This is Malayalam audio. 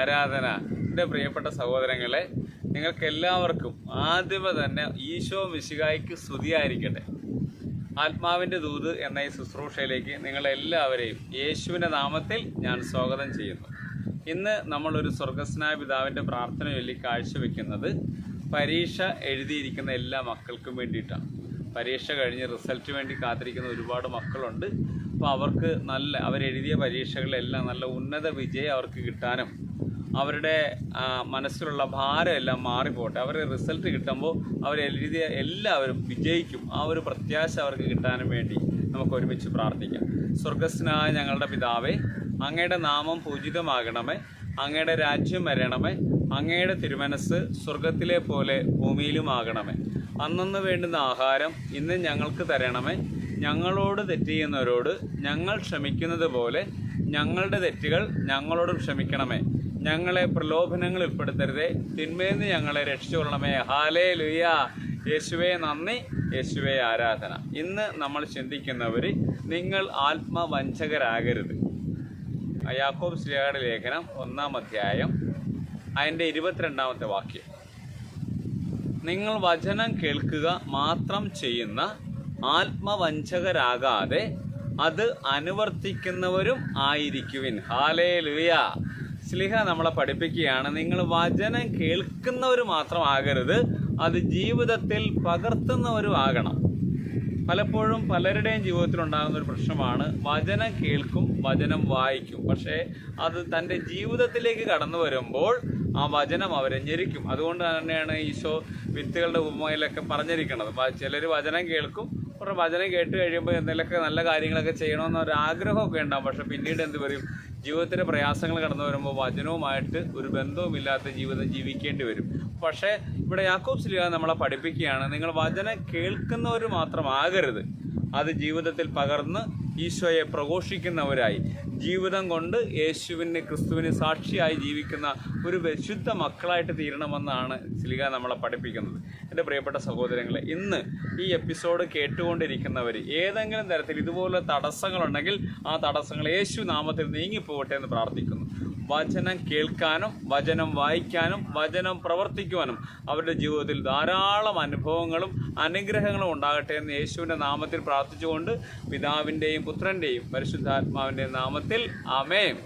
ആരാധന. എൻ്റെ പ്രിയപ്പെട്ട സഹോദരങ്ങളെ, നിങ്ങൾക്കെല്ലാവർക്കും ആദ്യമേ തന്നെ ഈശോ മിശിഹായ്ക്ക് സ്തുതിയായിരിക്കട്ടെ. ആത്മാവിൻ്റെ ദൂത് എന്ന ഈ ശുശ്രൂഷയിലേക്ക് നിങ്ങളെല്ലാവരെയും യേശുവിൻ്റെ നാമത്തിൽ ഞാൻ സ്വാഗതം ചെയ്യുന്നു. ഇന്ന് നമ്മളൊരു സ്വർഗസ്നായ പിതാവിൻ്റെ പ്രാർത്ഥന ചൊല്ലി കാഴ്ചവെക്കുന്നത് പരീക്ഷ എഴുതിയിരിക്കുന്ന എല്ലാ മക്കൾക്കും വേണ്ടിയിട്ടാണ്. പരീക്ഷ കഴിഞ്ഞ് റിസൾട്ട് വേണ്ടി കാത്തിരിക്കുന്ന ഒരുപാട് മക്കളുണ്ട്. അപ്പോൾ അവർക്ക് അവരെഴുതിയ പരീക്ഷകളിലെല്ലാം നല്ല ഉന്നത വിജയം അവർക്ക് കിട്ടാനും അവരുടെ മനസ്സിലുള്ള ഭാരം എല്ലാം മാറിപ്പോട്ടെ. അവരുടെ റിസൾട്ട് കിട്ടുമ്പോൾ അവരെഴുതിയ എല്ലാവരും വിജയിക്കും. ആ ഒരു പ്രത്യാശ അവർക്ക് കിട്ടാനും വേണ്ടി നമുക്ക് ഒരുമിച്ച് പ്രാർത്ഥിക്കാം. സ്വർഗസ്നായ ഞങ്ങളുടെ പിതാവേ, അങ്ങയുടെ നാമം പൂജിതമാകണമേ, അങ്ങയുടെ രാജ്യം വരണമേ, അങ്ങയുടെ തിരുമനസ് സ്വർഗത്തിലെ പോലെ ഭൂമിയിലുമാകണമേ. അന്നന്ന് വേണ്ടുന്ന ആഹാരം ഇന്ന് ഞങ്ങൾക്ക് തരണമേ. ഞങ്ങളോട് തെറ്റ് ചെയ്യുന്നവരോട് ഞങ്ങൾ ക്ഷമിക്കുന്നത് പോലെ ഞങ്ങളുടെ തെറ്റുകൾ ഞങ്ങളോടും ക്ഷമിക്കണമേ. ഞങ്ങളെ പ്രലോഭനങ്ങളിൽ ഉൾപ്പെടുത്തരുതേ, തിന്മയിൽ നിന്ന് ഞങ്ങളെ രക്ഷിച്ചുകൊള്ളണമേ. ഹല്ലേലൂയ. യേശുവേ നന്ദി, യേശുവേ ആരാധന. ഇന്ന് നമ്മൾ ചിന്തിക്കുന്നവർ, നിങ്ങൾ ആത്മവഞ്ചകരാകരുത്. യാക്കോബ് ശ്ലീഹായുടെ ലേഖനം 1-ാം അധ്യായം അതിൻ്റെ 22-ാമത്തെ വാക്യം. നിങ്ങൾ വചനം കേൾക്കുക മാത്രം ചെയ്യുന്ന ആത്മവഞ്ചകരാകാതെ അത് അനുവർത്തിക്കുന്നവരും ആയിരിക്കുവിൻ. ഹല്ലേലൂയ. ശ്ലീഹ നമ്മളെ പഠിപ്പിക്കുകയാണ്, നിങ്ങൾ വചനം കേൾക്കുന്നവർ മാത്രമാകരുത്, അത് ജീവിതത്തിൽ പകർത്തുന്നവരും ആകണം. പലപ്പോഴും പലരുടെയും ജീവിതത്തിലുണ്ടാകുന്ന ഒരു പ്രശ്നമാണ്, വചനം കേൾക്കും, വചനം വായിക്കും, പക്ഷേ അത് തൻ്റെ ജീവിതത്തിലേക്ക് കടന്നു വരുമ്പോൾ ആ വചനം അവരെ ഞെരിക്കും. അതുകൊണ്ട് തന്നെയാണ് ഈശോ വിത്തുകളുടെ ഉപമയിലൊക്കെ പറഞ്ഞിരിക്കുന്നത്. ചിലർ വചനം കേൾക്കും, അവരുടെ വചനം കേട്ട് കഴിയുമ്പോൾ എന്തെങ്കിലുമൊക്കെ നല്ല കാര്യങ്ങളൊക്കെ ചെയ്യണമെന്നൊരു ആഗ്രഹമൊക്കെ ഉണ്ടാകും. പക്ഷെ പിന്നീട് എന്ത് പറയും, ജീവിതത്തിലെ പ്രയാസങ്ങൾ കടന്നു വരുമ്പോൾ വചനവുമായിട്ട് ഒരു ബന്ധവുമില്ലാത്ത ജീവിതം ജീവിക്കേണ്ടി വരും. പക്ഷേ ഇവിടെ യാക്കോബ് ശ്ലീഹ നമ്മളെ പഠിപ്പിക്കുകയാണ്, നിങ്ങൾ വചനം കേൾക്കുന്നവർ മാത്രമാകരുത്, അത് ജീവിതത്തിൽ പകർന്ന് ഈശോയെ പ്രഘോഷിക്കുന്നവരായി ജീവിതം കൊണ്ട് ക്രിസ്തുവിന് സാക്ഷിയായി ജീവിക്കുന്ന ഒരു വിശുദ്ധ മക്കളായിട്ട് തീരണമെന്നാണ് ശ്ലീഹ നമ്മളെ പഠിപ്പിക്കുന്നത്. എൻ്റെ പ്രിയപ്പെട്ട സഹോദരങ്ങളെ, ഇന്ന് ഈ എപ്പിസോഡ് കേട്ടുകൊണ്ടിരിക്കുന്നവർ ഏതെങ്കിലും തരത്തിൽ ഇതുപോലുള്ള തടസ്സങ്ങളുണ്ടെങ്കിൽ ആ തടസ്സങ്ങൾ യേശു നാമത്തിൽ നീങ്ങിപ്പോകട്ടെ എന്ന് പ്രാർത്ഥിക്കുന്നു. വചനം കേൾക്കാനും വചനം വായിക്കാനും വചനം പ്രവർത്തിക്കുവാനും അവരുടെ ജീവിതത്തിൽ ധാരാളം അനുഭവങ്ങളും അനുഗ്രഹങ്ങളും ഉണ്ടാകട്ടെ എന്ന് യേശുവിൻ്റെ നാമത്തിൽ പ്രാർത്ഥിച്ചുകൊണ്ട് പിതാവിൻ്റെയും പുത്രൻ്റെയും പരിശുദ്ധാത്മാവിൻ്റെയും നാമത്തിൽ ആമേൻ.